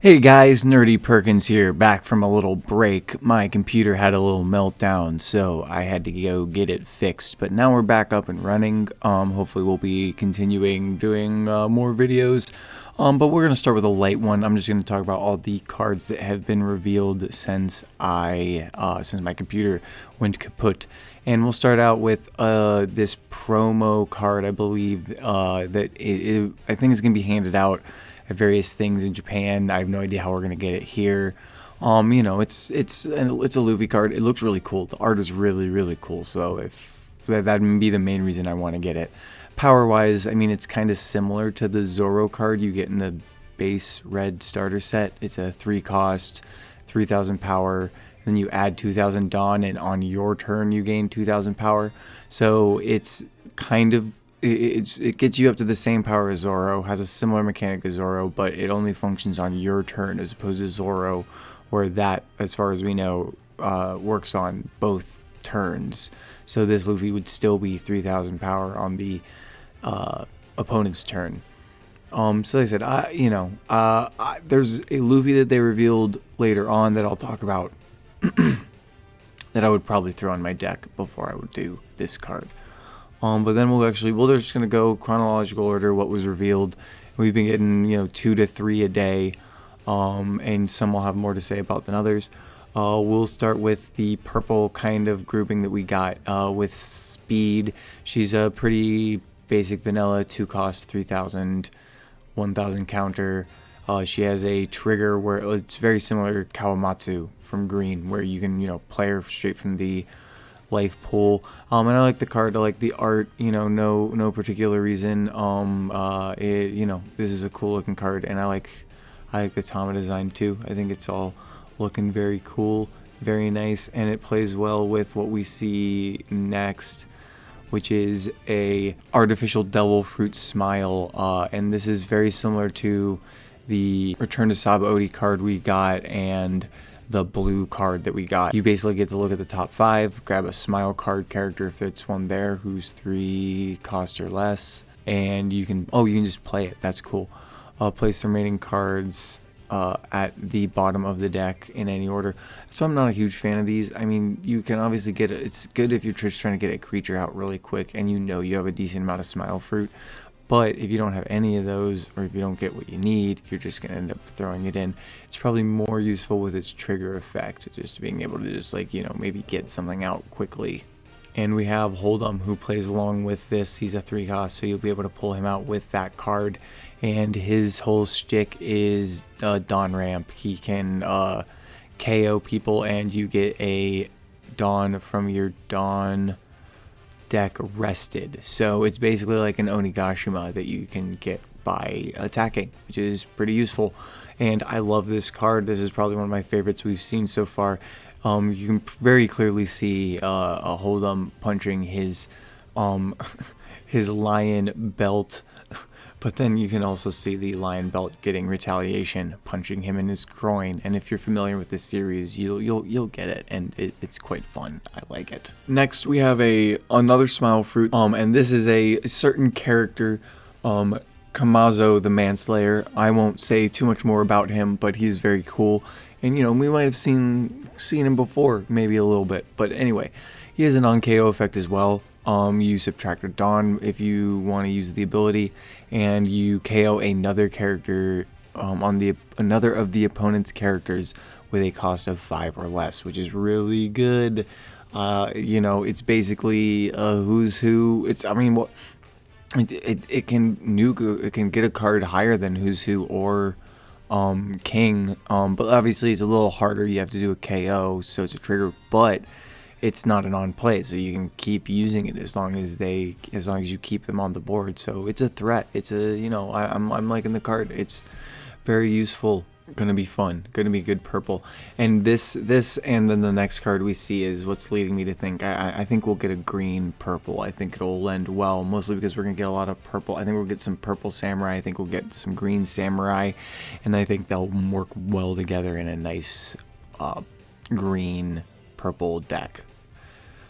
Hey guys, Nerdy Perkins here, back from a little break. My computer had a little meltdown, so I had to go get it fixed. But now we're back up and running. Hopefully we'll be continuing doing more videos. But we're going to start with a light one. I'm just going to talk about all the cards that have been revealed since since my computer went kaput. And we'll start out with this promo card, I believe, that I think is going to be handed out at various things in Japan. I have no idea how we're gonna get it here. You know, it's a Luffy card. It looks really cool. The art is really cool. So if that'd be the main reason I want to get it. Power wise, I mean, it's kind of similar to the Zoro card you get in the base red starter set. It's a 3 cost, 3000 power. Then you add 2000 Dawn, and on your turn you gain 2000 power. So it's kind of it gets you up to the same power as Zoro, has a similar mechanic as Zoro, but it only functions on your turn as opposed to Zoro, where that, as far as we know, works on both turns. So this Luffy would still be 3000 power on the opponent's turn. So like I said, there's a Luffy that they revealed later on that I'll talk about that I would probably throw on my deck before I would do this card. But then we're just going to go chronological order, what was revealed. We've been getting, 2 to 3 a day, and some will have more to say about than others. We'll start with the purple kind of grouping that we got with Speed. She's a pretty basic vanilla, 2 cost, 3000, 1000 counter. She has a trigger where it's very similar to Kawamatsu from Green, where you can, play her straight from the life pool. And I like the card. I like the art. No particular reason. This is a cool looking card, and I like the Tama design too. I think it's all looking very cool, very nice, and it plays well with what we see next, which is a artificial devil fruit smile. And this is very similar to the Return to Sabaody card we got and the blue card that we got. You basically get to look at the top 5, grab a smile card character if it's one there who's 3 cost or less, and you can just play it. That's cool. Place the remaining cards at the bottom of the deck in any order. So I'm not a huge fan of these. I mean, you can obviously get it. It's good if you're just trying to get a creature out really quick and you have a decent amount of smile fruit. But if you don't have any of those, or if you don't get what you need, you're just going to end up throwing it in. It's probably more useful with its trigger effect, just being able to just maybe get something out quickly. And we have Holdem, who plays along with this. He's a 3 cost, so you'll be able to pull him out with that card. And his whole shtick is Dawn Ramp. He can KO people, and you get a Dawn from your Dawn deck rested. So it's basically like an Onigashima that you can get by attacking, which is pretty useful. And I love this card. This is probably one of my favorites we've seen so far. You can very clearly see a Holdem punching his his lion belt, but then you can also see the lion belt getting retaliation, punching him in his groin. And if you're familiar with this series, you'll get it, and it's quite fun. I like it. Next, we have another smile fruit, and this is a certain character, Kamazo the Manslayer. I won't say too much more about him, but he's very cool. And we might have seen him before, maybe a little bit. But anyway, he has a non-KO effect as well. You subtract a Dawn if you want to use the ability, and you KO another character on another of the opponent's characters with a cost of 5 or less, which is really good. It's basically a who's who. It can nuke. It can get a card higher than who's who or King. But obviously it's a little harder. You have to do a KO, so it's a trigger, but it's not an on play, so you can keep using it as long as you keep them on the board. So it's a threat. It's I'm liking the card. It's very useful. Gonna be fun. Gonna be good purple. And this and then the next card we see is what's leading me to think I think we'll get a green purple. I think it'll lend well, mostly because we're gonna get a lot of purple. I think we'll get some purple samurai. I think we'll get some green samurai, and I think they'll work well together in a nice green purple deck.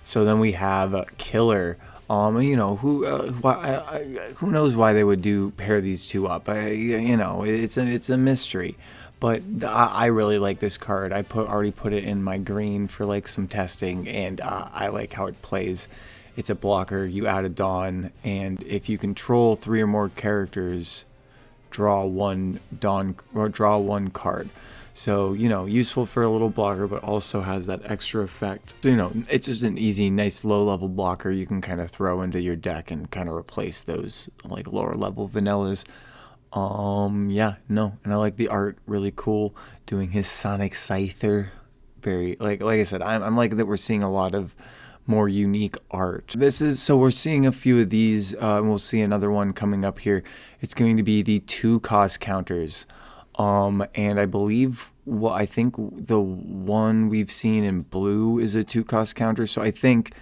So then we have Killer. Who knows why they would pair these two up? It's a mystery. But I really like this card. I already put it in my green for like some testing, and I like how it plays. It's a blocker. You add a Dawn, and if you control 3 or more characters, draw one Dawn or draw one card. So, you know, useful for a little blocker, but also has that extra effect. So, you know, it's just an easy, nice low-level blocker you can kind of throw into your deck and kind of replace those like lower-level vanillas. Yeah, no, and I like the art, really cool. Doing his Sonic Scyther, very like I said, I'm liking that we're seeing a lot of more unique art. So we're seeing a few of these, and we'll see another one coming up here. It's going to be the 2 cost counters. And I believe, well, I think the one we've seen in blue is a 2 cost counter. So I think,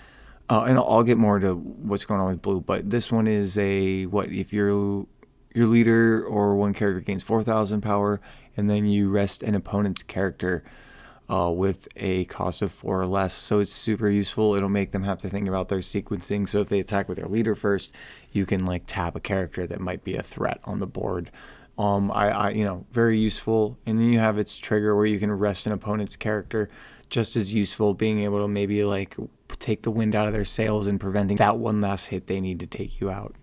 and I'll get more to what's going on with blue, but this one is a, if your leader or one character gains 4,000 power, and then you rest an opponent's character with a cost of 4 or less. So it's super useful. It'll make them have to think about their sequencing. So if they attack with their leader first, you can like tap a character that might be a threat on the board. You know, very useful. And then you have its trigger where you can rest an opponent's character, just as useful, being able to maybe like take the wind out of their sails and preventing that one last hit they need to take you out.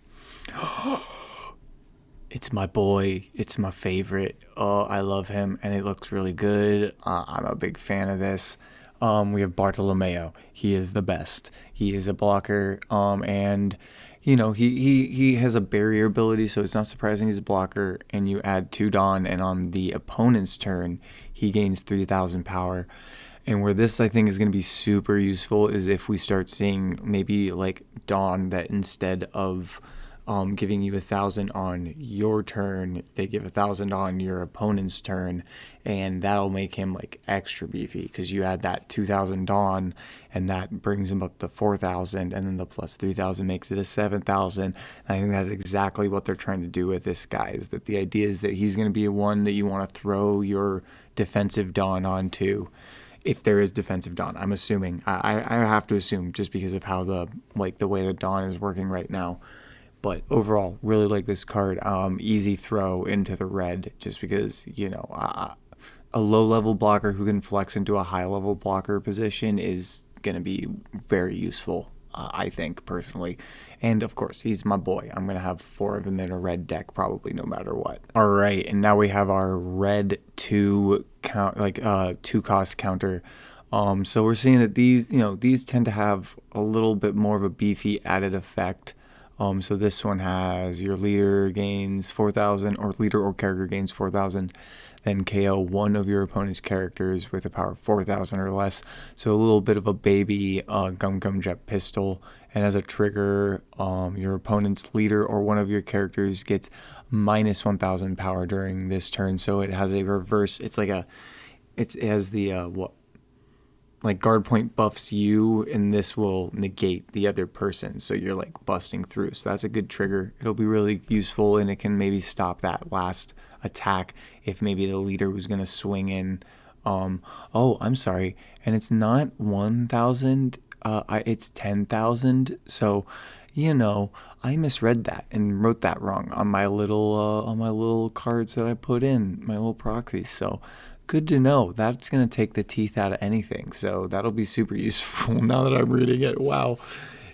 It's my boy. It's my favorite. Oh, I love him, and it looks really good. I'm a big fan of this. We have Bartolomeo. He is the best. He is a blocker, and you know, he has a barrier ability, so it's not surprising he's a blocker. And you add 2 Dawn, and on the opponent's turn, he gains 3,000 power. And where this, I think, is going to be super useful is if we start seeing maybe like Dawn that instead of giving you 1,000 on your turn, they give 1,000 on your opponent's turn, and that'll make him like extra beefy because you add that 2,000 Dawn, and that brings him up to 4,000, and then the plus 3,000 makes it a 7,000. I think that's exactly what they're trying to do with this guy. Is that the idea is that he's going to be one that you want to throw your defensive Dawn onto. If there is defensive Dawn, I'm assuming. I have to assume just because of how the way the Dawn is working right now. But overall, really like this card. Easy throw into the red, just because, you know, a low-level blocker who can flex into a high-level blocker position is going to be very useful, I think, personally. And, of course, he's my boy. I'm going to have 4 of him in a red deck probably no matter what. All right, and now we have our red 2 cost counter. So we're seeing that these tend to have a little bit more of a beefy added effect. So this one has your leader gains 4,000, or leader or character gains 4,000, then KO one of your opponent's characters with a power of 4,000 or less. So a little bit of a baby Gum Gum Jet pistol. And as a trigger, your opponent's leader or one of your characters gets minus 1,000 power during this turn. So it has a reverse. It's like it has the like guard point buffs you, and this will negate the other person, so you're like busting through. So that's a good trigger. It'll be really useful, and it can maybe stop that last attack if maybe the leader was going to swing in. Oh, I'm sorry, and it's not 1,000, it's 10,000. So, you know, I misread that and wrote that wrong on my little cards that I put in, my little proxies. So good to know. That's going to take the teeth out of anything. So that'll be super useful now that I'm reading it. Wow.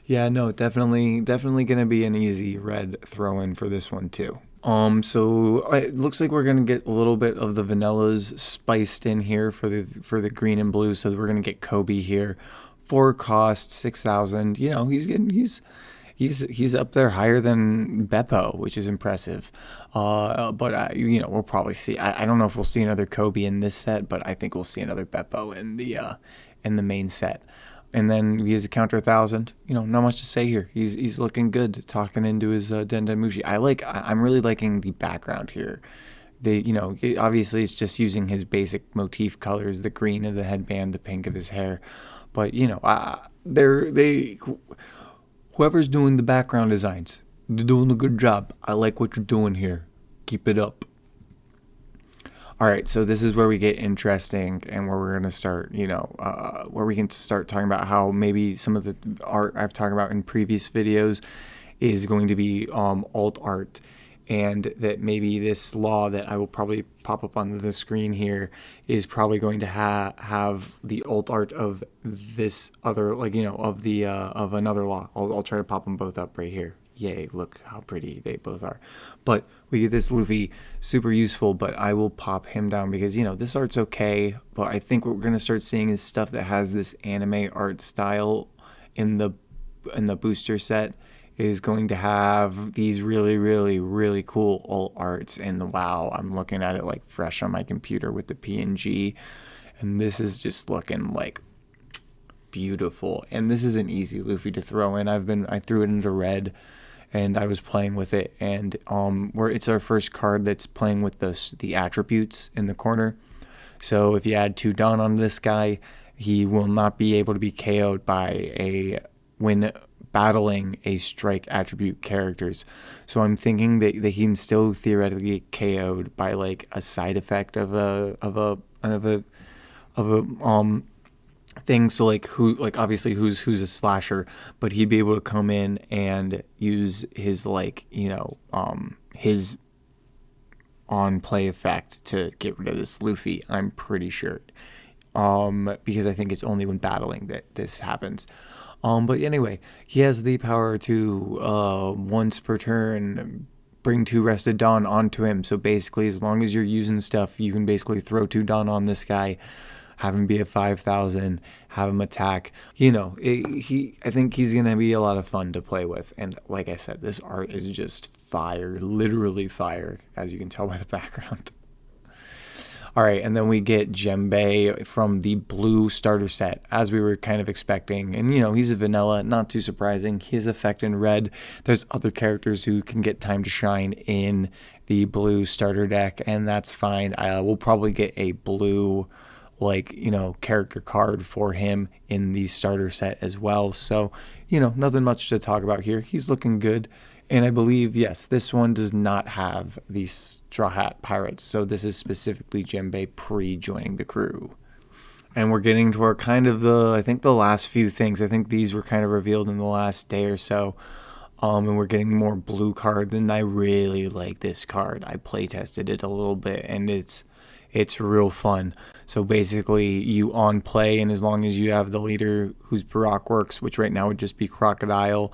Yeah, no, definitely going to be an easy red throw in for this one too. So it looks like we're going to get a little bit of the vanillas spiced in here for the green and blue. So we're going to get Kobe here. 4 cost, 6,000. You know, he's up there higher than Beppo, which is impressive. But you know, we'll probably see. I don't know if we'll see another Kobe in this set, but I think we'll see another Beppo in the main set. And then he has a counter 1,000. You know, not much to say here. He's looking good, talking into his Dendamushi. I'm really liking the background here. Obviously it's just using his basic motif colors, the green of the headband, the pink of his hair. But you know, whoever's doing the background designs, they're doing a good job. I like what you're doing here. Keep it up. All right, so this is where we get interesting, and where we're going to start, where we can start talking about how maybe some of the art I've talked about in previous videos is going to be alt art. and that maybe this law that I will probably pop up on the screen here is probably going to have the alt art of this other, like, of the of another law. I'll try to pop them both up right here. Yay, look how pretty they both are. But we get this Luffy, super useful, but I will pop him down because, this art's okay, but I think what we're going to start seeing is stuff that has this anime art style in the booster set is going to have these really, really, really cool alt arts. And wow, I'm looking at it like fresh on my computer with the PNG, and this is just looking like beautiful. And this is an easy Luffy to throw in. I threw it into red, and I was playing with it, and it's our first card that's playing with the attributes in the corner. So if you add 2 Dawn on this guy, he will not be able to be KO'd when battling a strike attribute characters. So I'm thinking that he can still theoretically get KO'd by like a side effect of a thing. So like obviously who's a slasher, but he'd be able to come in and use his his on play effect to get rid of this Luffy. I'm pretty sure, because I think it's only when battling that this happens. But anyway, he has the power to once per turn bring 2 Rested Dawn onto him. So basically, as long as you're using stuff, you can basically throw 2 Dawn on this guy, have him be a 5,000, have him attack. I think he's gonna be a lot of fun to play with. And like I said, this art is just fire, literally fire, as you can tell by the background. All right, and then we get Jinbe from the blue starter set, as we were kind of expecting. And, he's a vanilla, not too surprising. His effect in red. There's other characters who can get time to shine in the blue starter deck, and that's fine. We'll probably get a blue, character card for him in the starter set as well. So, nothing much to talk about here. He's looking good. And I believe, yes, this one does not have these Straw Hat Pirates. So this is specifically Jinbe pre-joining the crew. And we're getting to our I think the last few things. I think these were kind of revealed in the last day or so. And we're getting more blue cards. And I really like this card. I play tested it a little bit, and it's real fun. So basically, you on play, and as long as you have the leader whose Baroque works, which right now would just be Crocodile,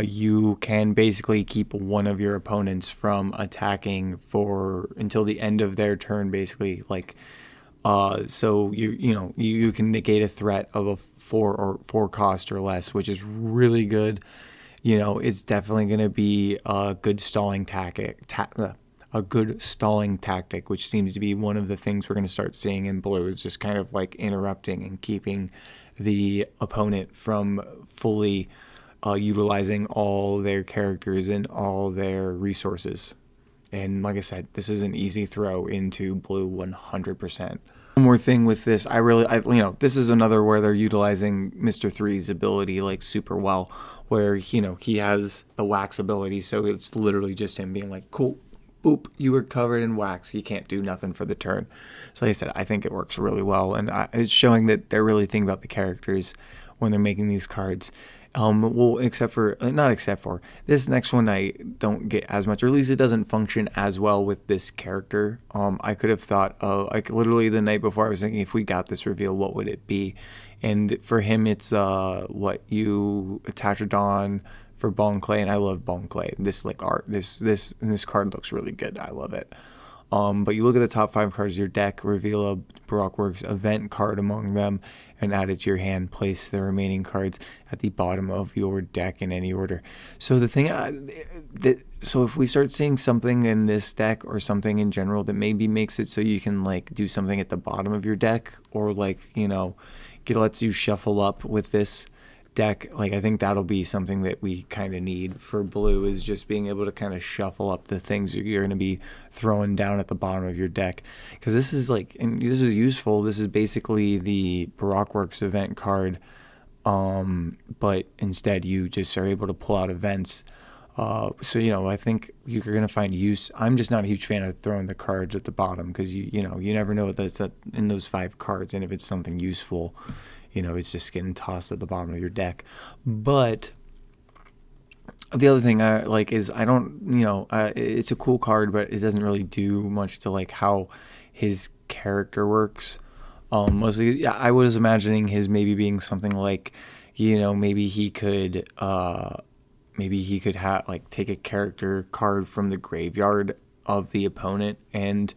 you can basically keep one of your opponents from attacking until the end of their turn, basically. So you can negate a threat of a 4 cost or less, which is really good. It's definitely going to be a good stalling tactic. Which seems to be one of the things we're going to start seeing in blue, is just kind of like interrupting and keeping the opponent from fully utilizing all their characters and all their resources. And like I said, this is an easy throw into blue 100%. One more thing with this, this is another where they're utilizing Mr. Three's ability super well, where he has the wax ability, so it's literally just him being like, cool, boop, you were covered in wax, you can't do nothing for the turn. So like I said, I think it works really well, and it's showing that they're really thinking about the characters when they're making these cards. Except for this next one, I don't get as much, or at least it doesn't function as well with this character. I could have thought of, literally the night before, I was thinking, if we got this reveal, what would it be? And for him, it's you attach a Dawn for Bone Clay, and I love Bone Clay. This art, this card looks really good. I love it. But you look at the top 5 cards of your deck, reveal a Baroque Works event card among them, and add it to your hand. Place the remaining cards at the bottom of your deck in any order. So the thing, so if we start seeing something in this deck or something in general that maybe makes it so you can do something at the bottom of your deck, or lets you shuffle up with this deck, I think that'll be something that we kind of need for blue, is just being able to kind of shuffle up the things you're going to be throwing down at the bottom of your deck, because this is and this is useful. This is basically the Baroque Works event card, but instead you just are able to pull out events. So I think you're going to find use. I'm just not a huge fan of throwing the cards at the bottom, because you never know that's in those 5 cards, and if it's something useful, it's just getting tossed at the bottom of your deck. But The other thing I like is I don't, it's a cool card, but it doesn't really do much to like how his character works. Mostly, yeah, I was imagining his maybe being something like, maybe he could have like take a character card from the graveyard of the opponent and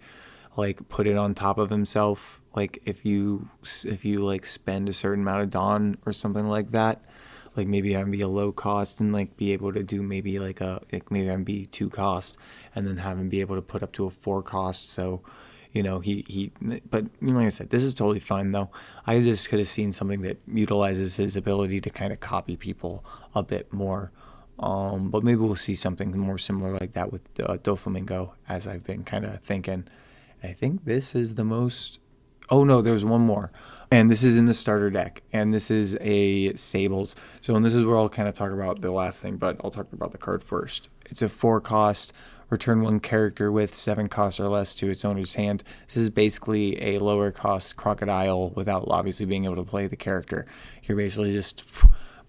like put it on top of himself. Like if you like spend a certain amount of Dawn or something like that, like maybe I'd be a low cost and like be able to do maybe maybe I'd be 2 cost and then have him be able to put up to a 4 cost. So, but like I said, this is totally fine though. I just could have seen something that utilizes his ability to kind of copy people a bit more. But maybe we'll see something more similar like that with Doflamingo, as I've been kind of thinking. I think this is the most. Oh no, there's one more. And this is in the starter deck. And this is a Sables. So, and this is where I'll kind of talk about the last thing, but I'll talk about the card first. It's a 4 cost. Return 1 character with 7 costs or less to its owner's hand. This is basically a lower cost Crocodile without obviously being able to play the character. You're basically just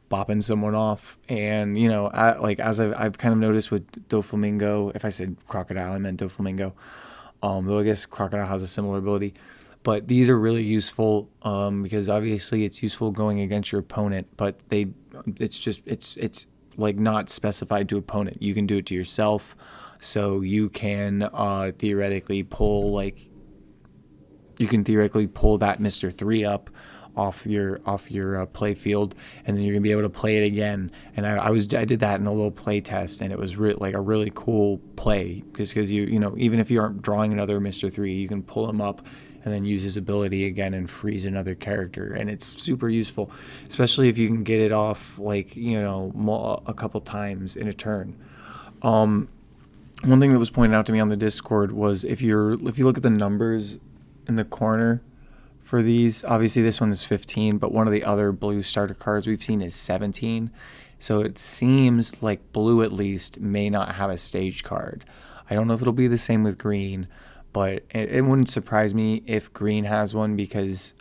bopping someone off. And, as I've kind of noticed with Doflamingo, if I said Crocodile, I meant Doflamingo. Though I guess Crocodile has a similar ability. But these are really useful because obviously it's useful going against your opponent, but it's like not specified to opponent. You can do it to yourself, so you can theoretically pull that Mr. 3 up off your play field, and then you're gonna be able to play it again. And I did that in a little play test, and it was like a really cool play because even if you aren't drawing another Mr. 3, you can pull him up and then use his ability again and freeze another character, and it's super useful, especially if you can get it off a couple times in a turn. One thing that was pointed out to me on the Discord was if you look at the numbers in the corner for these, obviously this one is 15, but one of the other blue starter cards we've seen is 17. So it seems like blue at least may not have a stage card. I don't know if it'll be the same with green, but it wouldn't surprise me if green has one because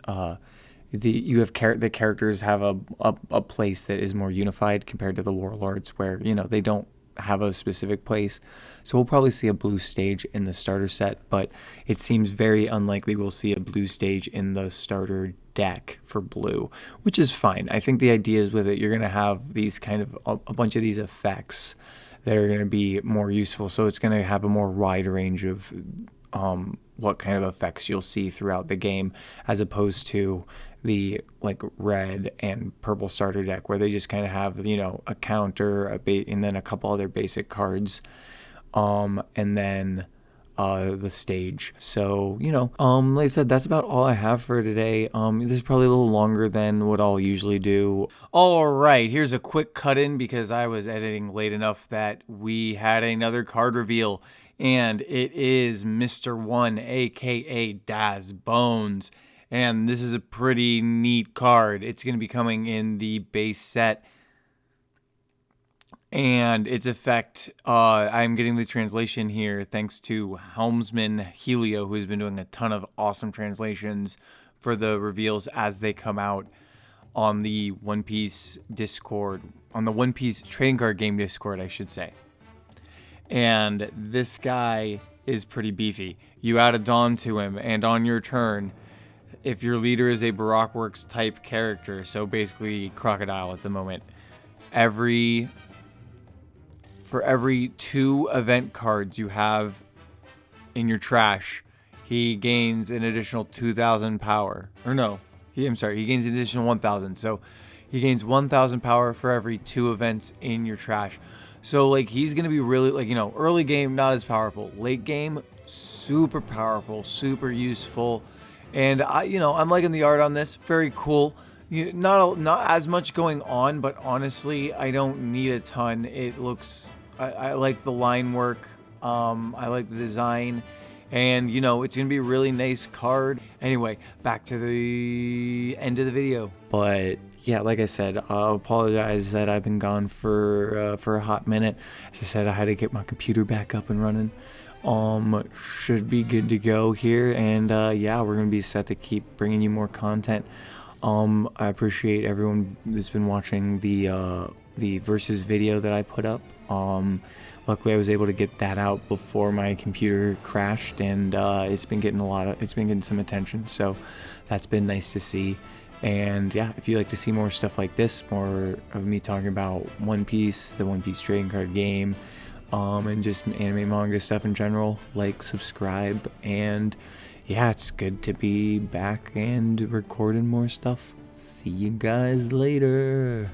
the characters have a place that is more unified compared to the warlords where they don't have a specific place. So we'll probably see a blue stage in the starter set, but it seems very unlikely we'll see a blue stage in the starter deck for blue, which is fine. I think the idea is with it, you're going to have these kind of a bunch of these effects that are going to be more useful. So it's going to have a more wide range of what kind of effects you'll see throughout the game, as opposed to the like red and purple starter deck where they just kind of have a counter, and then a couple other basic cards, and then the stage. So like I said, that's about all I have for today. This is probably a little longer than what I'll usually do. All right, here's a quick cut in because I was editing late enough that we had another card reveal, and it is Mr. 1, aka Daz Bones. And this is a pretty neat card. It's going to be coming in the base set. And its effect, I'm getting the translation here thanks to Helmsman Helio, who's been doing a ton of awesome translations for the reveals as they come out on the One Piece Discord, on the One Piece trading card game Discord, I should say. And this guy is pretty beefy. You add a Dawn to him, and on your turn, if your leader is a Baroque Works type character, so basically Crocodile at the moment, for every 2 event cards you have in your trash, he gains an additional 2,000 power. Or no, he gains an additional 1,000. So he gains 1,000 power for every 2 events in your trash. So like he's gonna be really early game not as powerful, late game super powerful, super useful. And I'm liking the art on this. Very cool. Not as much going on, but honestly, I don't need a ton. It looks, I like the line work. I like the design, and it's gonna be a really nice card. Anyway, back to the end of the video. But yeah, like I said, I apologize that I've been gone for a hot minute. As I said, I had to get my computer back up and running. Should be good to go here, and yeah, we're gonna be set to keep bringing you more content. I appreciate everyone that's been watching the versus video that I put up Luckily I was able to get that out before my computer crashed, and it's been getting some attention, so that's been nice to see. And yeah, if you like to see more stuff like this, more of me talking about One Piece, the One Piece trading card game, and just anime manga stuff in general, like, subscribe, and yeah, it's good to be back and recording more stuff. See you guys later.